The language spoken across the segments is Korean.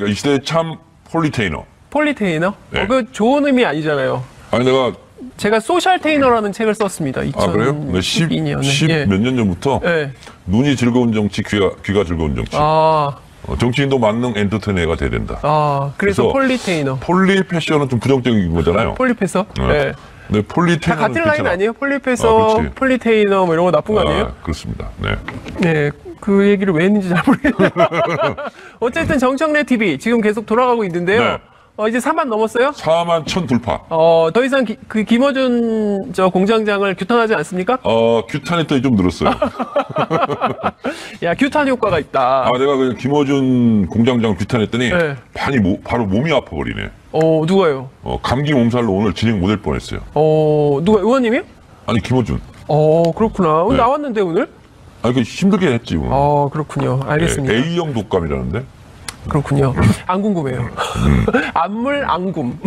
이 시대의 참 폴리테이너. 폴리테이너? 네. 그 좋은 의미 아니잖아요. 아니 제가 소셜 테이너라는 책을 썼습니다. 2012년에. 10 몇 년 전부터 예. 눈이 즐거운 정치, 귀가 즐거운 정치. 정치인도 만능 엔터테이너가 돼야 된다. 그래서 폴리테이너. 폴리 패션은 좀 부정적인 거잖아요. 폴리패서? 네. 네, 폴리테이너. 다 같은 라인 아니에요? 폴리패서, 폴리테이너 뭐 이런 거 나쁜 거 아니에요? 그렇습니다. 네. 네. 그 얘기를 왜 했는지 잘 모르겠네요. 어쨌든 정청래 TV 지금 계속 돌아가고 있는데요. 네. 이제 4만 넘었어요? 4만 1000 돌파. 더 이상 그 김어준 공장장을 규탄하지 않습니까? 규탄했더니 좀 늘었어요. 야, 규탄 효과가 있다. 내가 그 김어준 공장장 규탄했더니 네. 바로 몸이 아파버리네. 누가요? 감기 몸살로 오늘 진행 못 할 뻔했어요. 누가 의원님이요? 아니 김어준. 그렇구나. 네. 나왔는데 오늘? 그 힘들게 했지 오늘. 그렇군요. 알겠습니다. 네, A형 독감이라는데. 그렇군요. 안 궁금해요. 안물 안굼.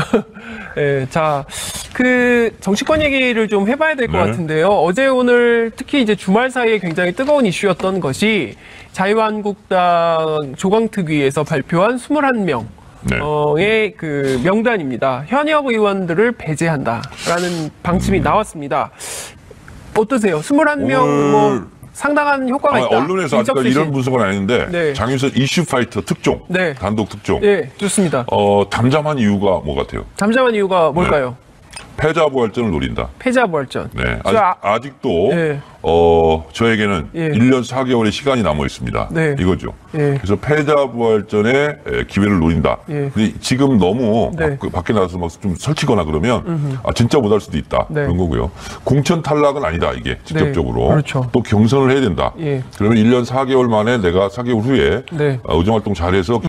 네, 자, 그 정치권 얘기를 좀 해봐야 될 것 같은데요. 어제 오늘 특히 이제 주말 사이에 굉장히 뜨거운 이슈였던 것이 자유한국당 조강특위에서 발표한 21명. 의 그 명단입니다. 현역 의원들을 배제한다라는 방침이 나왔습니다. 어떠세요? 21명 상당한 효과가 있다. 언론에서 아직까지 이런 분석은 아닌데 네. 장윤선 이슈 파이터 특종, 네. 단독 특종. 네, 좋습니다. 잠잠한 이유가 뭐 같아요? 잠잠한 이유가 뭘까요? 패자부활전을 노린다. 패자부활전. 네. 아직도 네. 저에게는 1년 4개월의 시간이 남아 있습니다. 네. 이거죠. 네. 그래서 패자부활전의 기회를 노린다. 네. 근데 지금 너무 네. 밖에 나가서 막 좀 설치거나 그러면 진짜 못할 수도 있다. 네. 그런 거고요. 공천 탈락은 아니다. 이게 직접적으로. 네. 그렇죠. 또 경선을 해야 된다. 예. 그러면 1년 4개월 만에 내가 4개월 후에 네. 의정활동 잘해서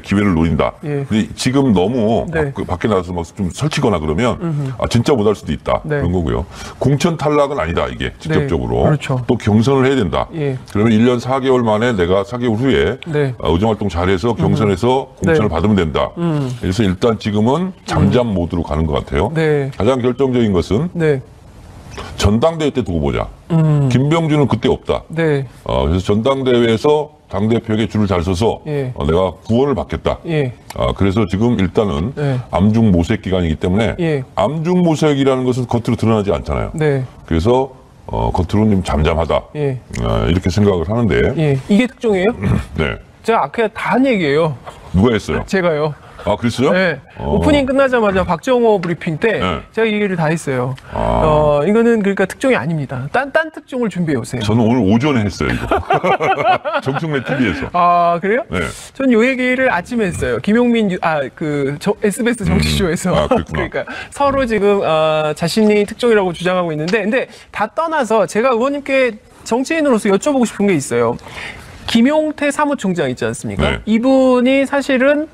기회를 노린다. 예. 근데 지금 너무 네. 밖에 나가서 막 좀 설치거나 그러면 진짜 못할 수도 있다. 네. 그런 거고요. 공천 탈락은 아니다. 이게 직접적으로. 네. 그렇죠. 또 경선을 해야 된다. 예. 그러면 1년 4개월 만에 내가 4개월 후에 네. 의정활동 잘해서 경선에서 공천을 네. 받으면 된다. 그래서 일단 지금은 잠잠 모드로 가는 것 같아요. 네. 가장 결정적인 것은 네. 전당대회 때 두고 보자. 김병준은 그때 없다. 네. 그래서 전당대회에서 당대표에게 줄을 잘 서서 예. 내가 구원을 받겠다. 예. 그래서 지금 일단은 네. 암중모색 기간이기 때문에 예. 암중모색이라는 것은 겉으로 드러나지 않잖아요. 네. 그래서 겉으로는 좀 잠잠하다. 예. 이렇게 생각을 하는데. 예. 이게 특종이에요? 네. 제가 아까 다 한 얘기예요. 누가 했어요? 제가요. 그랬어요? 네. 오프닝 끝나자마자 박정호 브리핑 때 네. 제가 이 얘기를 다 했어요. 이거는 그러니까 특종이 아닙니다. 딴 특종을 준비해 오세요. 저는 오늘 오전에 했어요, 이거. 정청래 TV에서. 그래요? 네. 전 요 얘기를 아침에 했어요. 김용민, SBS 정치쇼에서. 그랬구나. 그러니까 서로 지금, 자신이 특종이라고 주장하고 있는데, 근데 다 떠나서 제가 의원님께 정치인으로서 여쭤보고 싶은 게 있어요. 김용태 사무총장 있지 않습니까? 네. 이분이 사실은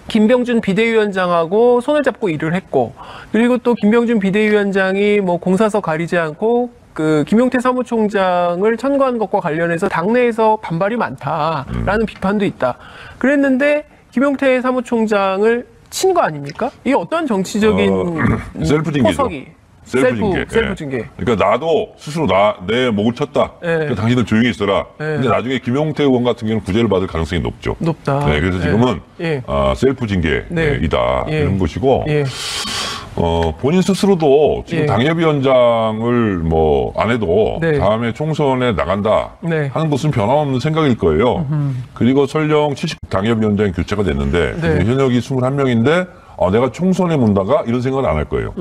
김병준 비대위원장하고 손을 잡고 일을 했고, 그리고 또 김병준 비대위원장이 뭐 공사서 가리지 않고 그 김용태 사무총장을 천거한 것과 관련해서 당내에서 반발이 많다라는 비판도 있다. 그랬는데 김용태 사무총장을 친 거 아닙니까? 이게 어떤 정치적인 셀프 징계죠. 포석이? 셀프 셀프 징계. 그러니까 나도 스스로 내 목을 쳤다. 그러니까 당신들 조용히 있어라. 근데 나중에 김용태 의원 같은 경우는 구제를 받을 가능성이 높죠. 높다. 네, 그래서 지금은 예. 셀프 징계이다. 예. 이런 것이고 예. 본인 스스로도 지금 예. 당협위원장을 뭐 안 해도 네. 다음에 총선에 나간다 네. 하는 것은 변함없는 생각일 거예요. 그리고 설령 70 당협위원장이 교체가 됐는데 네. 현역이 21명인데 내가 총선에 문다가 이런 생각은 안 할 거예요.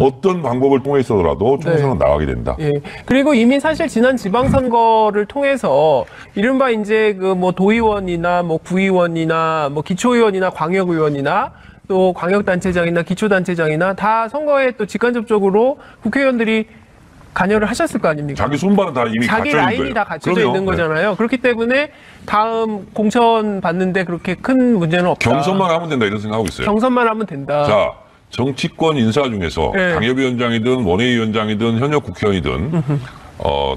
어떤 방법을 통해서라도 총선은 나가게 된다. 예. 그리고 이미 사실 지난 지방선거를 통해서 이른바 이제 그 뭐 도의원이나 뭐 구의원이나 뭐 기초의원이나 광역의원이나 또 광역단체장이나 기초단체장이나 다 선거에 또 직간접적으로 국회의원들이 관여를 하셨을 거 아닙니까? 자기 손발은 다 이미 자기 갖춰진 라인이 거예요. 다 갖춰져 그럼요. 있는 거잖아요. 그렇기 때문에 다음 공천 받는데 그렇게 큰 문제는 없다. 경선만 하면 된다 이런 생각하고 있어요. 경선만 하면 된다. 자, 정치권 인사 중에서 네. 당협위원장이든 원외위원장이든 현역 국회의원이든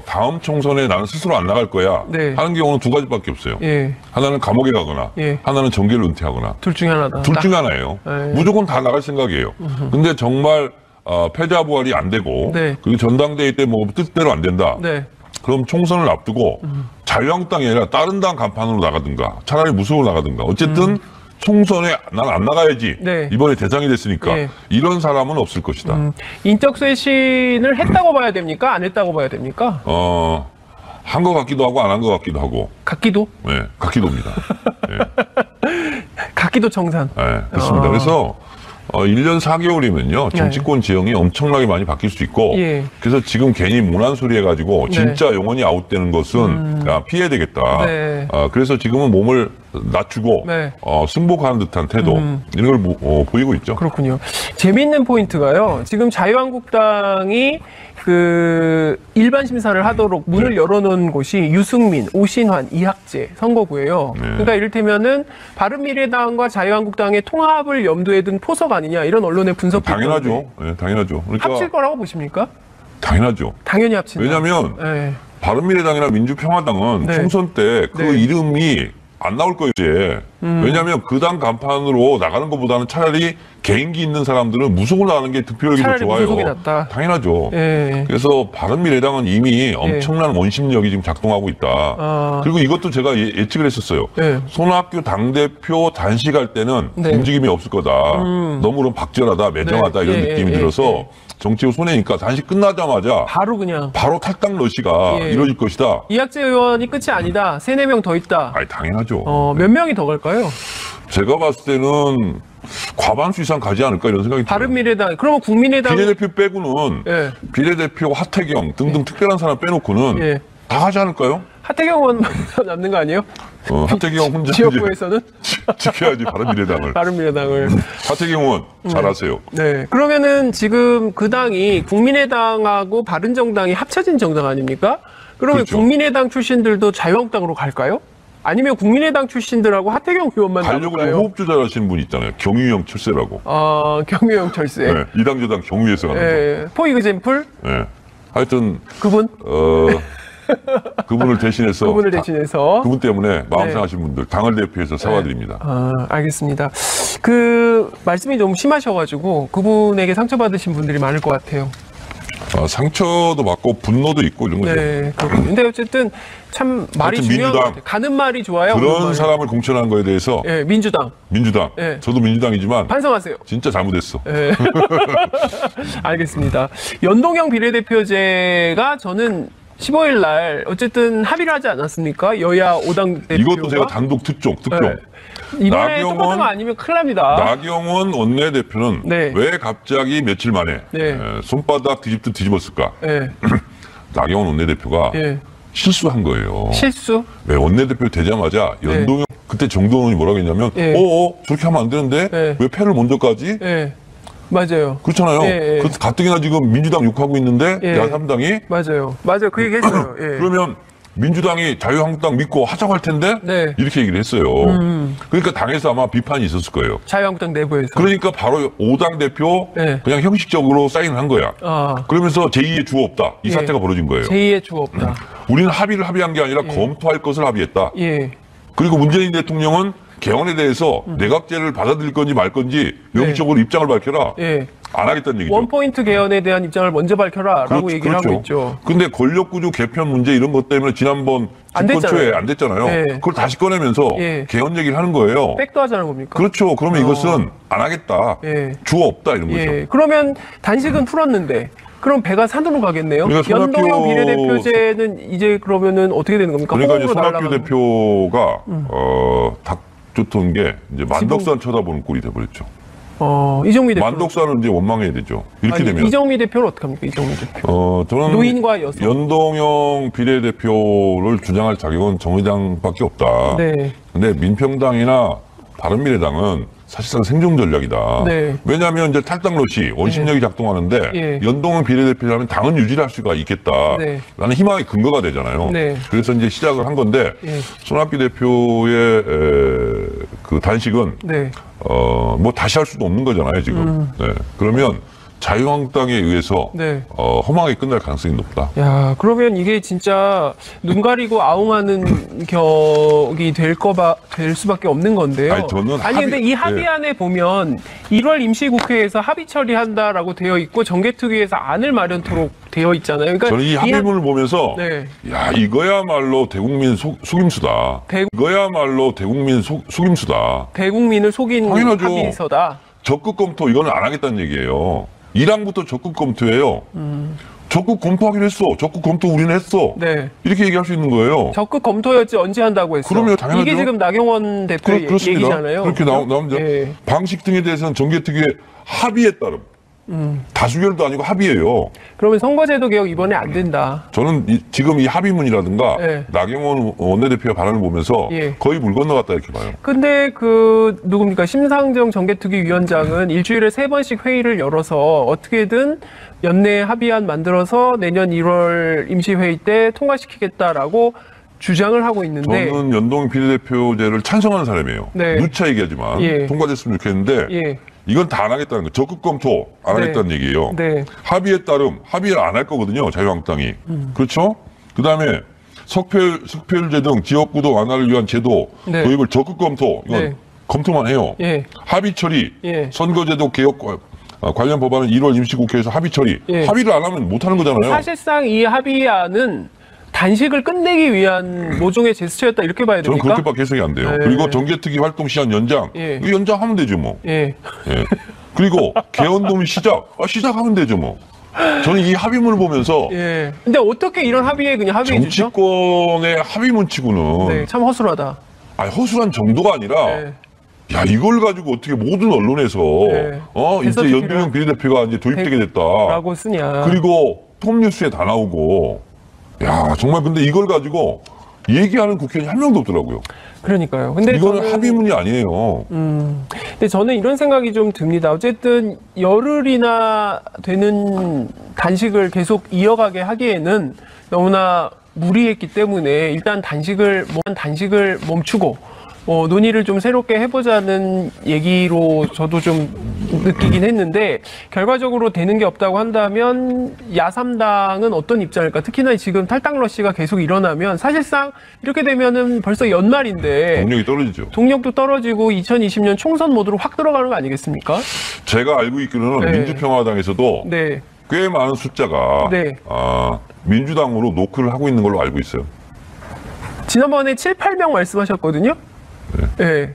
다음 총선에 나는 스스로 안 나갈 거야 네. 하는 경우는 두 가지밖에 없어요. 예. 하나는 감옥에 가거나 예. 하나는 정계를 은퇴하거나 둘 중에 하나다. 둘 중에 하나예요. 네. 무조건 다 나갈 생각이에요. 근데 정말 패자부활이 안 되고 네. 그리고 전당대회 때 뭐 뜻대로 안 된다. 네. 그럼 총선을 앞두고 자유한국당이 아니라 다른 당 간판으로 나가든가 차라리 무소로 나가든가 어쨌든 총선에 난 안 나가야지. 네. 이번에 대상이 됐으니까. 예. 이런 사람은 없을 것이다. 인적 쇄신을 했다고 봐야 됩니까? 안 했다고 봐야 됩니까? 한 것 같기도 하고 안 한 것 같기도 하고. 같기도? 네, 같기도입니다. 네. 같기도 청산. 네, 그렇습니다. 그래서 1년 4개월이면요. 정치권 지형이 엄청나게 많이 바뀔 수 있고 예. 그래서 지금 괜히 무난 소리 해가지고 진짜 영원히 아웃되는 것은 피해야 되겠다. 네. 그래서 지금은 몸을 낮추고 네. 승복하는 듯한 태도 이런 걸 보이고 있죠. 그렇군요. 재미있는 포인트가요. 지금 자유한국당이 그 일반 심사를 하도록 문을 열어놓은 곳이 유승민, 오신환, 이학재 선거구예요. 그러니까 이를테면은 바른미래당과 자유한국당의 통합을 염두에 둔 포석 아니냐 이런 언론의 분석도 당연하죠. 네, 당연하죠. 그러니까 합칠 거라고 보십니까? 당연하죠. 당연히 합친다. 왜냐하면 네. 바른미래당이나 민주평화당은 네. 총선 때 그 네. 이름이 안 나올 거예요, 이제. 왜냐하면 그 당 간판으로 나가는 것보다는 차라리 개인기 있는 사람들은 무속으로 나가는 게 득표율이 더 차라리 좋아요. 무속이 낫다. 당연하죠. 예. 그래서 바른미래당은 이미 엄청난 원심력이 지금 작동하고 있다. 그리고 이것도 제가 예측을 했었어요. 예. 손학규 당대표 단식할 때는 네. 움직임이 없을 거다. 너무 그럼 박절하다, 매정하다 네. 이런 예, 느낌이 예, 들어서 예. 정치고 손해니까 단식 끝나자마자 바로 그냥 바로 탈당 러시가 예. 이루어질 것이다. 이학재 의원이 끝이 아니다. 3-4명 더 있다. 아니 당연하죠. 몇 명이 더 갈까요? 제가 봤을 때는 과반수 이상 가지 않을까 이런 생각이 들어요. 바른미래당. 그러면 국민의당. 비례대표 빼고는 예. 비례대표 하태경 등등 특별한 사람 빼놓고는 예. 다 가지 않을까요? 하태경 의원 남는 거 아니에요? 하태경 혼자 지역구에서는 지켜야지 바른미래당을. 바른미래당을. 하태경 의원 잘하세요. 네. 그러면은 지금 그 당이 국민의당하고 바른정당이 합쳐진 정당 아닙니까? 그러면 그렇죠. 국민의당 출신들도 자유한국당으로 갈까요? 아니면 국민의당 출신들하고 하태경 의원만 가려고 남을까요? 호흡 조절하시는 분 있잖아요. 경유형 철새라고. 경유형 철새. 네, 이당저당 경유해서 가는 거. 예. 포이그젠플 네. 하여튼 그분 그분을 대신해서 그분을 대신해서 그분 때문에 마음 네. 상하신 분들 당을 대표해서 사과드립니다. 알겠습니다. 그 말씀이 너무 심하셔가지고 그분에게 상처받으신 분들이 많을 것 같아요. 상처도 받고 분노도 있고 이런 거죠. 네, 그렇군요. 근데 어쨌든 참 말이 하여튼 중요한 것 민주당. 같아요. 가는 말이 좋아요. 오는 그런 말이. 사람을 공천한 거에 대해서 예, 민주당 민주당, 예. 저도 민주당이지만 반성하세요. 진짜 잘못했어. 예. 알겠습니다. 연동형 비례대표제가 저는 15일 날 어쨌든 합의를 하지 않았습니까? 여야 5당 대표가. 이것도 제가 단독 특종. 네. 이번에 나경원- 똑같은 거 아니면 큰일 납니다. 나경원 원내대표는 네. 왜 갑자기 며칠 만에 네. 손바닥 뒤집듯 뒤집었을까? 예. 나경원 원내대표가 예. 실수한 거예요. 실수? 왜 원내대표 되자마자 연동형 그때 정동원이 뭐라고 했냐면 예. 저렇게 하면 안 되는데 예. 왜 패를 먼저 까지? 예. 맞아요. 그렇잖아요. 예, 예. 그래서 가뜩이나 지금 민주당 욕하고 있는데 예. 야3당이 맞아요. 그 얘기 했어요. 예. 그러면 민주당이 자유한국당 믿고 하자고 할 텐데 네. 이렇게 얘기를 했어요. 그러니까 당에서 아마 비판이 있었을 거예요. 자유한국당 내부에서. 그러니까 바로 5당 대표 네. 그냥 형식적으로 사인을 한 거야. 그러면서 제2의 주 없다. 이 예. 사태가 벌어진 거예요. 제2의 주 없다. 우리는 합의한 게 아니라 검토할 것을 합의했다. 예. 그리고 문재인 대통령은 개헌에 대해서 내각제를 받아들일 건지 말 건지 명시적으로 입장을 밝혀라. 예. 안 하겠다는 얘기죠. 원포인트 개헌에 대한 입장을 먼저 밝혀라라고 얘기를 하고 있죠. 근데 권력구조 개편 문제 이런 것 때문에 지난번 안 집권 됐잖아요. 초에 안 됐잖아요. 예. 그걸 다시 꺼내면서 예. 개헌 얘기를 하는 거예요. 백도 하자는 겁니까? 그렇죠. 그러면 이것은 안 하겠다. 예. 주 없다 이런 거죠. 예. 그러면 단식은 풀었는데 그럼 배가 산으로 가겠네요. 그러니까 손학규- 연동형 비례대표제는 이제 그러면은 어떻게 되는 겁니까? 그러니까 이제 호흡으로 손학규 날아가는 대표가 닥쳤던 게 이제 만덕산 쳐다보는 꼴이 돼버렸죠. 이정미 대표. 만덕산은 이제 원망해야 되죠. 이렇게 되면. 이정미 대표는 어떻게 합니까? 이정미 대표. 저는 노인과 여성. 연동형 비례대표를 주장할 자격은 정의당밖에 없다. 네. 근데 민평당이나 바른미래당은 사실상 생존 전략이다. 네. 왜냐하면 이제 탈당 러시 원심력이 작동하는데 예. 연동형 비례대표라면 당은 유지할 수가 있겠다. 네. 라는 희망의 근거가 되잖아요. 네. 그래서 이제 시작을 한 건데 예. 손학규 대표의 그 단식은 네. 뭐 다시 할 수도 없는 거잖아요 지금. 네. 그러면 자유한국당에 의해서 네. 허망하게 끝날 가능성이 높다. 야, 그러면 이게 진짜 눈 가리고 아웅하는 격이 될 수밖에 없는 건데요. 아니, 저는 근데 이 합의안에 보면 1월 임시국회에서 합의 처리한다라고 되어 있고 정개특위에서 안을 마련토록 되어 있잖아요. 그러니까 저는 이 합의문을 보면서 네. 야, 이거야말로 대국민 속임수다. 이거야말로 대국민 속임수다. 대국민을 속인 당연하죠. 합의서다. 적극 검토 이거는 안 하겠다는 얘기예요. 1항부터 적극 검토예요. 적극 검토하기로 했어. 적극 검토 우리는 했어. 네. 이렇게 얘기할 수 있는 거예요. 적극 검토였지 언제 한다고 했어. 그럼요, 당연하죠. 이게 지금 나경원 대표의 그렇습니다. 얘기잖아요. 그렇게 나옵니다. 예. 방식 등에 대해서는 정개특위의 합의에 따름. 다수결도 아니고 합의예요. 그러면 선거제도 개혁 이번에 안 된다. 저는 지금 이 합의문이라든가 예. 나경원 원내대표의 발언을 보면서 예. 거의 물 건너갔다 이렇게 봐요. 근데 누굽니까? 심상정 정개특위 위원장은 일주일에 3번씩 회의를 열어서 어떻게든 연내 합의안 만들어서 내년 1월 임시회의 때 통과시키겠다라고 주장을 하고 있는데. 저는 연동 비례대표제를 찬성하는 사람이에요. 네. 누차 얘기하지만 예. 통과됐으면 좋겠는데 예. 이건 다 안 하겠다는 거예요. 적극 검토 안 네. 하겠다는 얘기예요. 네. 합의에 따름 합의를 안 할 거거든요. 자유한국당이. 그렇죠? 그다음에 석패율제 등 지역구도 완화를 위한 제도 네. 도입을 적극 검토. 이건 네. 검토만 해요. 예. 합의 처리. 예. 선거제도 개혁 관련 법안은 1월 임시국회에서 합의 처리. 예. 합의를 안 하면 못 하는 거잖아요. 사실상 이 합의안은 단식을 끝내기 위한 모종의 제스처였다 이렇게 봐야 저는 됩니까? 그렇게밖에 해석이 안 돼요. 네. 그리고 정개특위 활동 시한 연장. 예. 이거 연장하면 되죠 뭐. 예. 예. 그리고 개헌동의 시작하면 되죠 뭐. 저는 이 합의문을 보면서 예. 근데 어떻게 이런 합의에 그냥 합의해 주죠? 정치권의 합의문치고는 네, 참 허술하다. 아니, 허술한 정도가 아니라 네. 야, 이걸 가지고 어떻게 모든 언론에서 네. 이제 해석이 연동형 비례대표가 이제 도입되게 됐다. 라고 쓰냐. 그리고 톱뉴스에 다 나오고 야, 정말 근데 이걸 가지고 얘기하는 국회의원이 한 명도 없더라고요. 그러니까요. 근데 이거는 합의문이 아니에요. 근데 저는 이런 생각이 좀 듭니다. 어쨌든 열흘이나 되는 단식을 계속 이어가게 하기에는 너무나 무리했기 때문에 일단 단식을 멈추고 논의를 좀 새롭게 해보자는 얘기로 저도 좀 느끼긴 했는데 결과적으로 되는 게 없다고 한다면 야3당은 어떤 입장일까? 특히나 지금 탈당 러시가 계속 일어나면 사실상 이렇게 되면은 벌써 연말인데 동력이 떨어지죠. 동력도 떨어지고 2020년 총선 모드로 확 들어가는 거 아니겠습니까? 제가 알고 있기로는 네. 민주평화당에서도 네. 꽤 많은 숫자가 네. 민주당으로 노크를 하고 있는 걸로 알고 있어요. 지난번에 7, 8명 말씀하셨거든요? 네.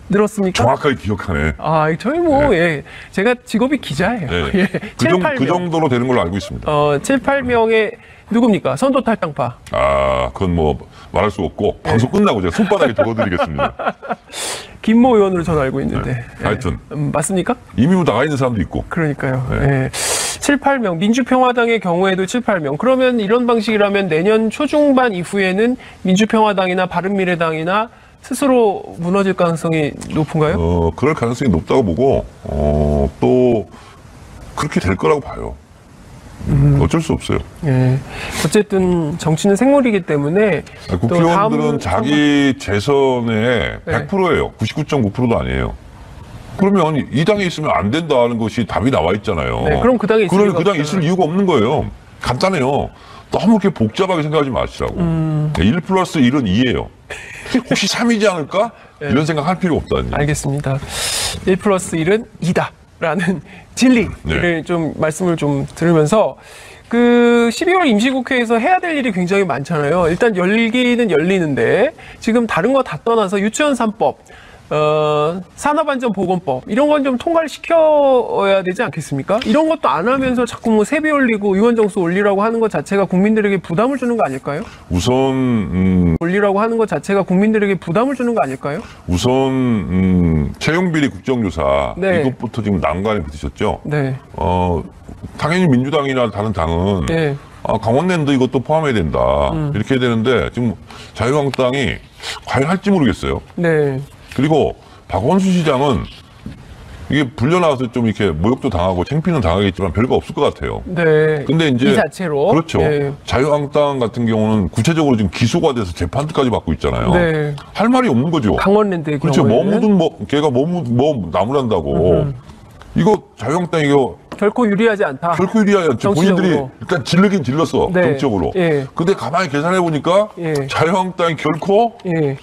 늘었습니까? 정확하게 기억하네. 저희 예. 제가 직업이 기자예요. 네. 예. 그 7, 8명. 정도로 되는 걸로 알고 있습니다. 7, 8명의 누굽니까? 선도 탈당파. 그건 뭐 말할 수 없고 방송 끝나고 제가 손바닥에 적어드리겠습니다. 김모 의원으로 저는 알고 있는데. 예. 하여튼 맞습니까? 이미 뭐 나가 있는 사람도 있고. 그러니까요. 네. 예. 7, 8명. 민주평화당의 경우에도 7, 8명. 그러면 이런 방식이라면 내년 초중반 이후에는 민주평화당이나 바른미래당이나 스스로 무너질 가능성이 높은가요? 그럴 가능성이 높다고 보고 또 그렇게 될 거라고 봐요. 어쩔 수 없어요. 예. 어쨌든 정치는 생물이기 때문에 국회의원들은 자기 재선의 네. 100%예요. 99.9%도 아니에요. 그러면 이 당에 있으면 안 된다는 것이 답이 나와 있잖아요. 네, 그럼 그 당에 있을 그러면 이유가 그 당에 없잖아요. 있을 이유가 없는 거예요. 간단해요. 너무 이렇게 복잡하게 생각하지 마시라고. 1 플러스 1은 2예요. 혹시 3이지 않을까? 네. 이런 생각 할 필요 없다니. 알겠습니다. 1 플러스 1은 2다. 라는 진리를 네. 좀 말씀을 좀 들으면서 12월 임시국회에서 해야 될 일이 굉장히 많잖아요. 일단 열기는 열리는데 지금 다른 거 다 떠나서 유치원 3법, 산업안전보건법 이런 건 좀 통과를 시켜야 되지 않겠습니까? 이런 것도 안 하면서 자꾸 뭐 세비 올리고 의원 정수 올리라고 하는 것 자체가 국민들에게 부담을 주는 거 아닐까요? 올리라고 하는 것 자체가 국민들에게 부담을 주는 거 아닐까요? 채용비리 국정조사 네. 이것부터 지금 난관에 부딪혔죠. 네. 당연히 민주당이나 다른 당은 네. 강원랜드 이것도 포함해야 된다 이렇게 해야 되는데 지금 자유한국당이 과연 할지 모르겠어요. 네. 그리고 박원순 시장은 이게 불려나와서 좀 이렇게 모욕도 당하고 창피는 당하겠지만 별거 없을 것 같아요. 네. 근데 이제 이 자체로 그렇죠. 네. 자유한국당 같은 경우는 구체적으로 지금 기소가 돼서 재판까지 받고 있잖아요. 네. 할 말이 없는 거죠. 강원랜드의 그렇죠. 경우에는 걔가 나무란다고. 이거 자유한국당 이거 결코 유리하지 않다. 결코 유리하지 않죠. 정치적으로. 본인들이 일단 질르긴 질렀어. 네. 정적으로. 예. 근데 가만히 계산해 보니까 예. 자유한국당이 결코 예.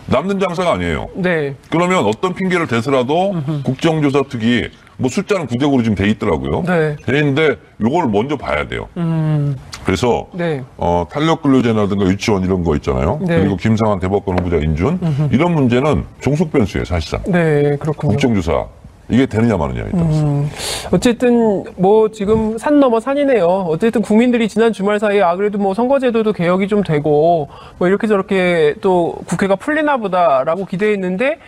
남는 장사가 아니에요. 네. 그러면 어떤 핑계를 대서라도 국정조사 특위 뭐 숫자는 9대9로 지금 돼 있더라고요. 네. 돼 있는데 요걸 먼저 봐야 돼요. 그래서 네. 탄력 근로제라든가 유치원 이런 거 있잖아요. 네. 그리고 김상한 대법관 후보자 인준 이런 문제는 종속 변수예요, 사실상. 네, 그렇군요. 국정조사 이게 되느냐 마느냐에 따라서. 어쨌든 뭐 지금 산 넘어 산이네요. 어쨌든 국민들이 지난 주말 사이에 그래도 뭐 선거제도도 개혁이 좀 되고 뭐 이렇게 저렇게 또 국회가 풀리나 보다라고 기대했는데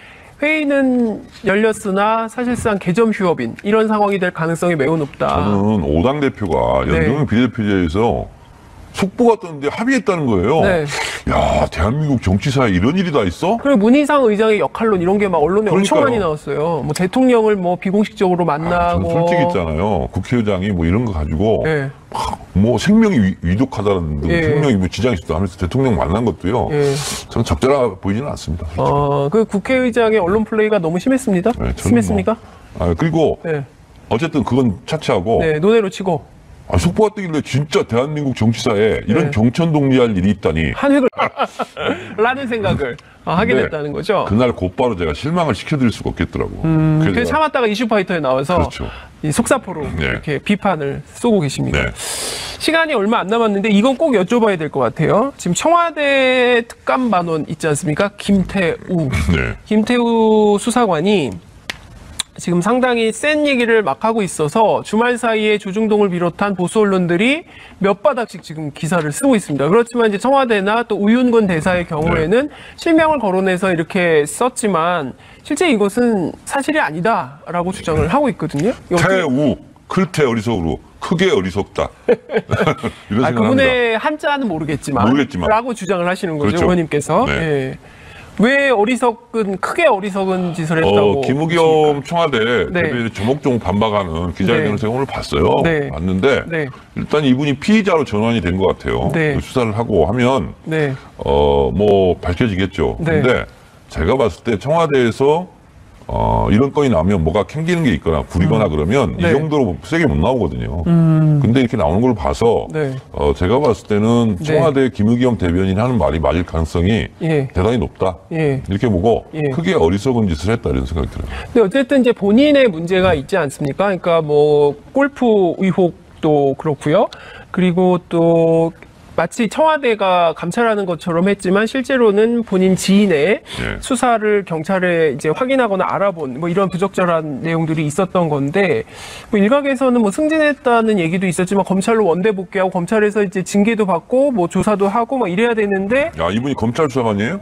회의는 열렸으나 사실상 개점 휴업인 이런 상황이 될 가능성이 매우 높다. 저는 5당 대표가 네. 연동형 비례대표제에서 속보가 떴는데 합의했다는 거예요. 네. 야, 대한민국 정치사에 이런 일이 다 있어? 그리고 문희상 의장의 역할론 이런 게 막 언론에 엄청 그러니까요. 많이 나왔어요. 뭐 대통령을 뭐 비공식적으로 저는 만나고. 솔직히 있잖아요. 국회의장이 뭐 이런 거 가지고 예. 뭐 생명이 위독하다는 등 예. 생명이 뭐 지장이 있다 하면서 대통령 만난 것도요. 예. 저는 적절하 보이지는 않습니다. 솔직히. 그 국회의장의 언론 플레이가 너무 심했습니다. 네, 저는 심했습니까? 그리고 네. 어쨌든 그건 차치하고 네, 논외로 치고. 속보가 뜨길래 진짜 대한민국 정치사에 이런 네. 정천동리할 일이 있다니 한획을 라는 생각을 하게 네. 됐다는 거죠. 그날 곧바로 제가 실망을 시켜드릴 수가 없겠더라고. 그래서 그래서 참았다가 이슈파이터에 나와서 그렇죠. 이 속사포로 네. 이렇게 비판을 쏘고 계십니다. 네. 시간이 얼마 안 남았는데 이건 꼭 여쭤봐야 될 것 같아요. 지금 청와대 특감반원 있지 않습니까? 김태우. 네. 김태우 수사관이 지금 상당히 센 얘기를 막 하고 있어서 주말 사이에 조중동을 비롯한 보수 언론들이 몇 바닥씩 지금 기사를 쓰고 있습니다. 그렇지만 이제 청와대나 또 우윤근 대사의 경우에는 실명을 거론해서 이렇게 썼지만 실제 이것은 사실이 아니다라고 주장을 하고 있거든요. 태우 클테 어리석으로 크게 어리석다. 이런 생각을 합니다. 그분의 한자는 모르겠지만 라고 주장을 하시는 거죠. 그렇죠. 의원님께서. 네. 예. 왜 크게 어리석은 짓을 했다고? 김우겸 청와대 네. 대표에 조목조목 반박하는 기자회견을 네. 제가 오늘 봤어요. 네. 봤는데 네. 일단 이분이 피의자로 전환이 된 것 같아요. 네. 수사를 하고 하면 네. 뭐 밝혀지겠죠. 네. 근데 제가 봤을 때 청와대에서 이런 건이 나오면 뭐가 캥기는 게 있거나 구리거나 그러면 네. 이 정도로 세게 못 나오거든요. 근데 이렇게 나오는 걸 봐서 네. 제가 봤을 때는 네. 청와대 김우겸 대변인이 하는 말이 맞을 가능성이 예. 대단히 높다. 예. 이렇게 보고 예. 크게 어리석은 짓을 했다 이런 생각이 들어요. 근데 어쨌든 이제 본인의 문제가 있지 않습니까? 그러니까 뭐 골프 의혹도 그렇고요. 그리고 또 마치 청와대가 감찰하는 것처럼 했지만 실제로는 본인 지인의 예. 수사를 경찰에 이제 확인하거나 알아본 뭐 이런 부적절한 내용들이 있었던 건데 뭐 일각에서는 뭐 승진했다는 얘기도 있었지만 검찰로 원대 복귀하고 검찰에서 이제 징계도 받고 뭐 조사도 하고 막 이래야 되는데 야, 이분이 검찰 수사관이에요?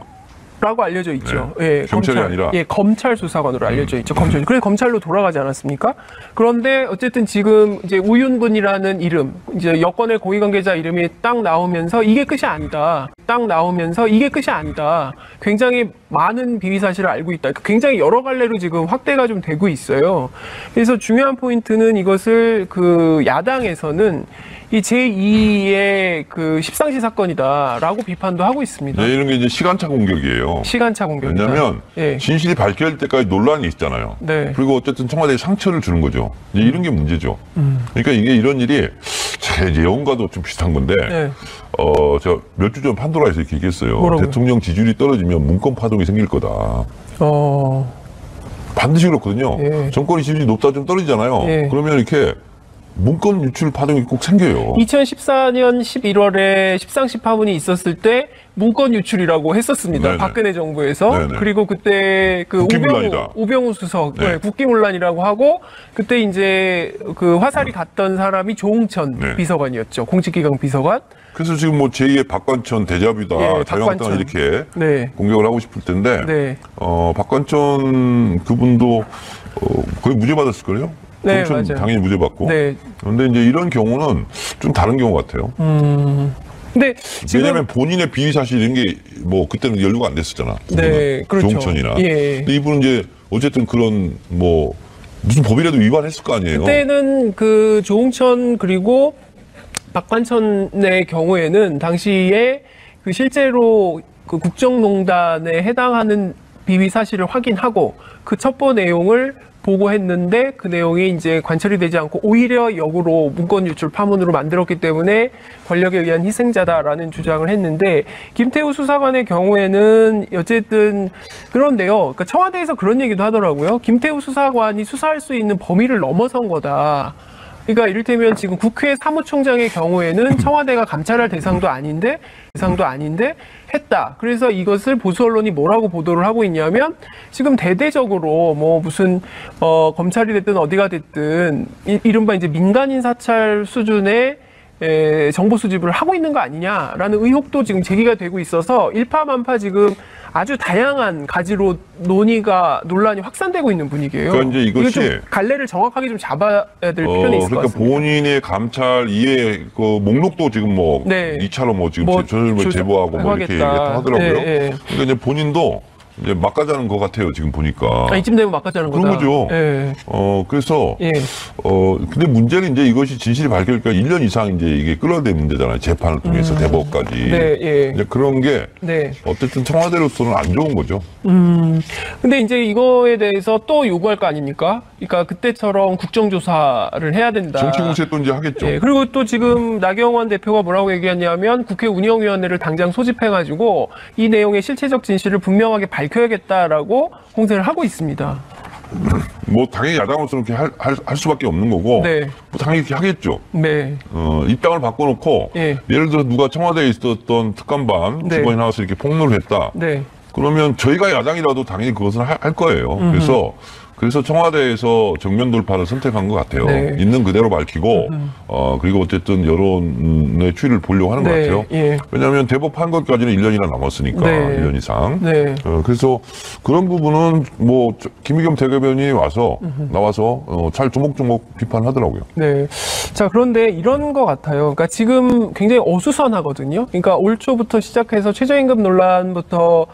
라고 알려져 있죠. 네. 예, 경찰이 아니라? 예, 검찰 수사관으로 알려져 있죠. 검찰. 그래서 검찰로 돌아가지 않았습니까? 그런데 어쨌든 지금 이제 우윤근이라는 이름, 이제 여권의 고위 관계자 이름이 딱 나오면서 이게 끝이 아니다. 굉장히 많은 비위 사실을 알고 있다. 굉장히 여러 갈래로 지금 확대가 좀 되고 있어요. 그래서 중요한 포인트는 이것을 그 야당에서는 이 제2의 그 십상시 사건이다라고 비판도 하고 있습니다. 네, 이런 게 이제 시간차 공격이에요. 시간차 공격이다. 왜냐하면 예. 진실이 밝혀질 때까지 논란이 있잖아요. 네. 그리고 어쨌든 청와대에 상처를 주는 거죠. 이제 이런 게 문제죠. 그러니까 이게 이런 일이 제 예언과도 좀 비슷한 건데 네. 제가 몇 주 전 판도라에서 이렇게 얘기했어요. 뭐라고요? 대통령 지지율이 떨어지면 문건 파동이 생길 거다. 반드시 그렇거든요. 예. 정권의 지지율이 높다 좀 떨어지잖아요. 예. 그러면 이렇게 문건 유출 파동이 꼭 생겨요. 2014년 11월에 십상시 파문이 있었을 때 문건 유출이라고 했었습니다. 네네. 박근혜 정부에서. 네네. 그리고 그때 그 국기문란이다. 우병우 수석 네. 국기문란이라고 하고 그때 이제 그 화살이 갔던 사람이 조응천 네. 비서관이었죠. 공직기강 비서관. 그래서 지금 뭐 제2의 박관천 대자뷰다. 예, 자유한국당은 박관천. 이렇게 네. 공격을 하고 싶을 텐데 네. 박관천 그분도 거의 무죄 받았을 거예요. 네, 조응천 맞아요. 당연히 무죄 받고. 네. 그런데 이제 이런 경우는 좀 다른 경우 같아요. 근데 지금 왜냐하면 본인의 비위 사실 이런 게 뭐 그때는 연루가 안 됐었잖아. 네, 그렇죠. 조응천이나. 예. 근데 이분은 이제 어쨌든 그런 뭐 무슨 법이라도 위반했을 거 아니에요. 그때는 그 조응천 그리고 박관천의 경우에는 당시에 그 실제로 그 국정농단에 해당하는 비위 사실을 확인하고 그 첩보 내용을 보고했는데 그 내용이 이제 관철이 되지 않고 오히려 역으로 문건 유출 파문으로 만들었기 때문에 권력에 의한 희생자다라는 주장을 했는데 김태우 수사관의 경우에는 어쨌든 그런데요. 그러니까 청와대에서 그런 얘기도 하더라고요. 김태우 수사관이 수사할 수 있는 범위를 넘어선 거다. 그러니까 이를테면 지금 국회 사무총장의 경우에는 청와대가 감찰할 대상도 아닌데 했다. 그래서 이것을 보수 언론이 뭐라고 보도를 하고 있냐면 지금 대대적으로 뭐 무슨 검찰이 됐든 어디가 됐든 이른바 이제 민간인 사찰 수준의 정보 수집을 하고 있는 거 아니냐라는 의혹도 지금 제기가 되고 있어서 일파만파 지금 아주 다양한 가지로 논란이 확산되고 있는 분위기예요. 그러니까 이제 이것이 좀 갈래를 정확하게 좀 잡아야 될 필요는 있을 것 그러니까 같습니다. 본인의 감찰 이해 그 목록도 지금 뭐 네. 2차로 뭐 지금 뭐 제보하고 뭐 이렇게 하겠다. 하더라고요. 네, 네. 그러니까 이제 본인도 이제 막 가자는 것 같아요, 지금 보니까. 이쯤 되면 막 가자는 거다. 그런 거죠. 예. 그래서, 예. 근데 문제는 이제 이것이 진실이 밝혀질까 1년 이상 이제 이게 끌어야 되는 문제잖아요. 재판을 통해서 대법까지. 네, 예. 이제 그런 게, 네. 어쨌든 청와대로서는 안 좋은 거죠. 근데 이제 이거에 대해서 또 요구할 거 아닙니까? 그러니까 그때처럼 국정조사를 해야 된다. 정치 공세 또 이제 하겠죠. 예, 그리고 또 지금 나경원 대표가 뭐라고 얘기했냐면 국회 운영위원회를 당장 소집해가지고 이 내용의 실체적 진실을 분명하게 밝혀야겠다라고 공세를 하고 있습니다. 뭐 당연히 야당으로서 이렇게 할 수밖에 없는 거고, 네. 뭐 당연히 이렇게 하겠죠. 네. 입당을 바꿔놓고, 예. 예를 들어 누가 청와대에 있었던 특감반 네. 직원이 나와서 이렇게 폭로를 했다. 네. 그러면 저희가 야당이라도 당연히 그것을 할 거예요. 그래서 청와대에서 정면 돌파를 선택한 것 같아요. 네. 있는 그대로 밝히고, 그리고 어쨌든 여론의 추이를 보려고 하는 것 네. 같아요. 예. 왜냐하면 대법한 것까지는 1년이나 남았으니까, 네. 1년 이상. 네. 그래서 그런 부분은 뭐, 김의겸 대변인이 나와서 잘 조목조목 비판하더라고요. 네. 자, 그런데 이런 것 같아요. 그러니까 지금 굉장히 어수선하거든요. 그러니까 올 초부터 시작해서 최저임금 논란부터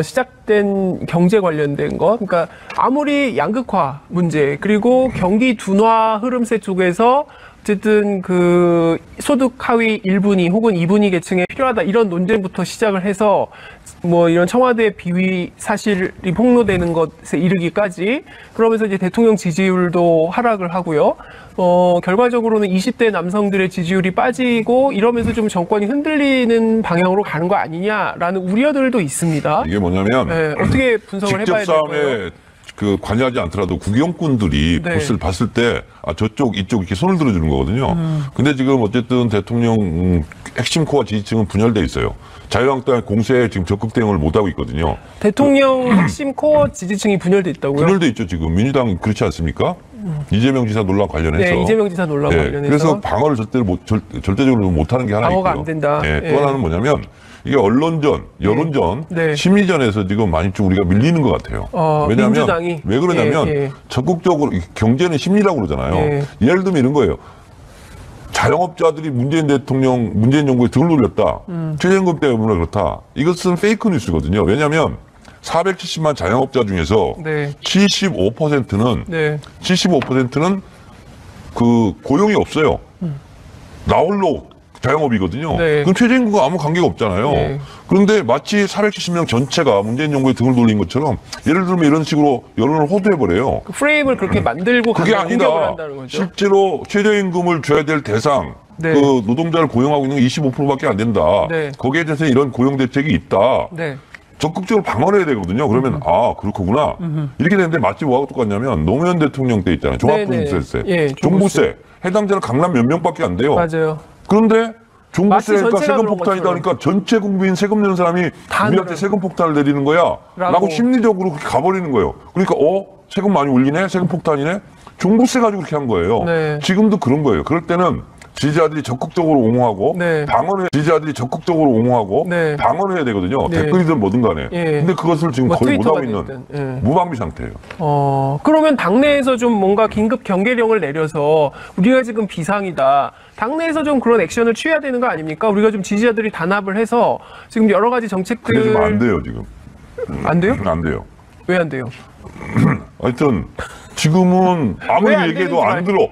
시작된 경제 관련된 것. 그러니까 아무리 양극화 문제, 그리고 경기 둔화 흐름세 쪽에서 어쨌든 그 소득 하위 1분위 혹은 2분위 계층에 필요하다 이런 논쟁부터 시작을 해서 뭐 이런 청와대 비위 사실이 폭로되는 것에 이르기까지 그러면서 이제 대통령 지지율도 하락을 하고요. 결과적으로는 20대 남성들의 지지율이 빠지고 이러면서 좀 정권이 흔들리는 방향으로 가는 거 아니냐라는 우려들도 있습니다. 이게 뭐냐면, 네, 어떻게 분석을 직접 해봐야 될까요? 싸움에 관여하지 않더라도 구경꾼들이 네. 그것을 봤을 때 저쪽 이쪽 이렇게 손을 들어주는 거거든요. 근데 지금 어쨌든 대통령 핵심 코어 지지층은 분열돼 있어요. 자유한국당 공세에 지금 적극 대응을 못 하고 있거든요. 대통령 핵심 코어 지지층이 분열돼 있다고요? 분열돼 있죠 지금. 민주당 그렇지 않습니까? 이재명 지사 논란 관련해서. 네, 이재명 지사 논란 관련해서. 그래서 방어를 절대적으로 못하는 게 하나 방어가 있고요. 안 된다. 또 하나는 뭐냐면 이게 언론전, 여론전, 네. 심리전에서 지금 많이 좀 우리가 밀리는 것 같아요. 왜냐하면 민주당이? 왜 그러냐면 적극적으로 경제는 심리라고 그러잖아요. 예를 들면 이런 거예요. 자영업자들이 문재인 정부에 등을 돌렸다. 최저임금 때문에 그렇다. 이것은 페이크 뉴스거든요. 왜냐하면 470만 자영업자 중에서 네. 75%는 그 고용이 없어요. 나홀로 자영업이거든요. 네. 그럼 최저임금과 아무 관계가 없잖아요. 네. 그런데 마치 470명 전체가 문재인 정부에 등을 돌린 것처럼 예를 들면 이런 식으로 여론을 호도해버려요. 그 프레임을 그렇게 만들고 그게 공격을 아니다. 한다는 거죠. 실제로 최저임금을 줘야 될 대상, 네. 그 노동자를 고용하고 있는 게 25%밖에 안 된다. 네. 거기에 대해서 이런 고용 대책이 있다. 네. 적극적으로 방어해야 되거든요. 그러면 그렇구나. 이렇게 되는데 마치 뭐하고 똑같냐면 노무현 대통령 때 있잖아요. 종합부동산세, 예, 종부세. 해당자는 강남 몇 명밖에 안 돼요. 맞아요. 그런데 종부세가 전체가 세금 그런 폭탄이다 것처럼. 그러니까 전체 국민 세금 내는 사람이 다 우리한테 늘어요. 세금 폭탄을 내리는 거야. 라고 심리적으로 그렇게 가버리는 거예요. 그러니까 세금 많이 올리네? 세금 폭탄이네? 종부세 가지고 그렇게 한 거예요. 네. 지금도 그런 거예요. 그럴 때는 지지자들이 적극적으로 옹호하고 네. 지지자들이 적극적으로 옹호하고 네. 방어를 해야 되거든요. 네. 댓글이든 뭐든 간에. 예. 근데 그것을 지금 뭐 거의 트위터가 못하고 있는 됐든, 예. 무방비 상태예요. 그러면 당내에서 좀 뭔가 긴급 경계령을 내려서 우리가 지금 비상이다. 당내에서 좀 그런 액션을 취해야 되는 거 아닙니까? 우리가 좀 지지자들이 단합을 해서 지금 여러 가지 정책들. 그래 지금 안 돼요, 지금. 안 돼요? 안 돼요. 왜 안 돼요? 하여튼 지금은 아무리 왜안 얘기해도 되는지 안 들어.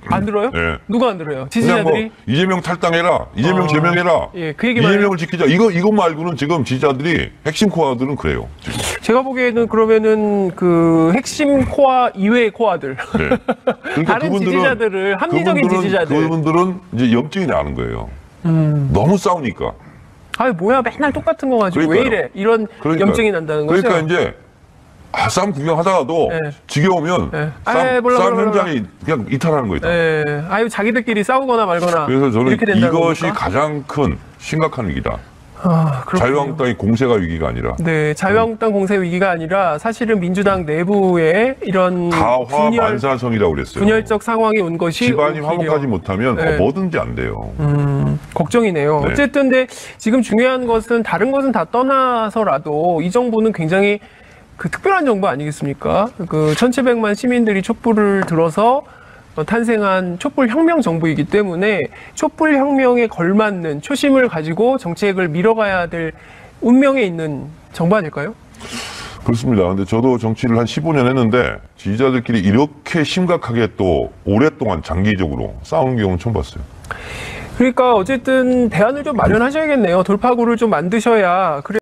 안 들어요? 네. 누가 안 들어요? 그냥 뭐 지지자들이? 이재명 탈당해라, 이재명 제명해라, 예, 그 얘기만 이재명을 지키자. 이것 말고는 지금 지지자들이 핵심 코어들은 그래요. 지금. 제가 보기에는 그러면은 그 핵심 코어 이외의 코어들. 네. 그러니까 다른 지지자들을, 합리적인 지지자들. 그분들은 이제 염증이 나는 거예요. 너무 싸우니까. 아이, 뭐야, 맨날 똑같은 거 가지고 왜 그러니까요. 이래? 이런 그러니까요. 염증이 난다는 거죠. 그러니까 이제 싸움 구경하다가도 네. 지겨우면 네. 싸움 현장에 그냥 이탈하는 거예요. 예, 아유, 자기들끼리 싸우거나 말거나. 그래서 저는 이렇게 된다는 이것이 겁니까? 가장 큰 심각한 위기다. 아, 그렇군요. 자유한국당의 공세가 위기가 아니라 네, 자유한국당 공세 위기가 아니라 사실은 민주당 내부에 이런 가화만사성이라고 그랬어요. 분열적 상황이 온 것이 집안이 오히려 화목하지 못하면 네. 뭐든지 안 돼요. 걱정이네요. 네. 어쨌든 근데 지금 중요한 것은 다른 것은 다 떠나서라도 이 정부는 굉장히 그 특별한 정부 아니겠습니까? 그 1,700만 시민들이 촛불을 들어서 탄생한 촛불 혁명 정부이기 때문에 촛불 혁명에 걸맞는 초심을 가지고 정책을 밀어가야 될 운명에 있는 정부 아닐까요? 그렇습니다. 근데 저도 정치를 한 15년 했는데 지지자들끼리 이렇게 심각하게 또 오랫동안 장기적으로 싸우는 경우는 처음 봤어요. 그러니까 어쨌든 대안을 좀 마련하셔야겠네요. 돌파구를 좀 만드셔야 그래.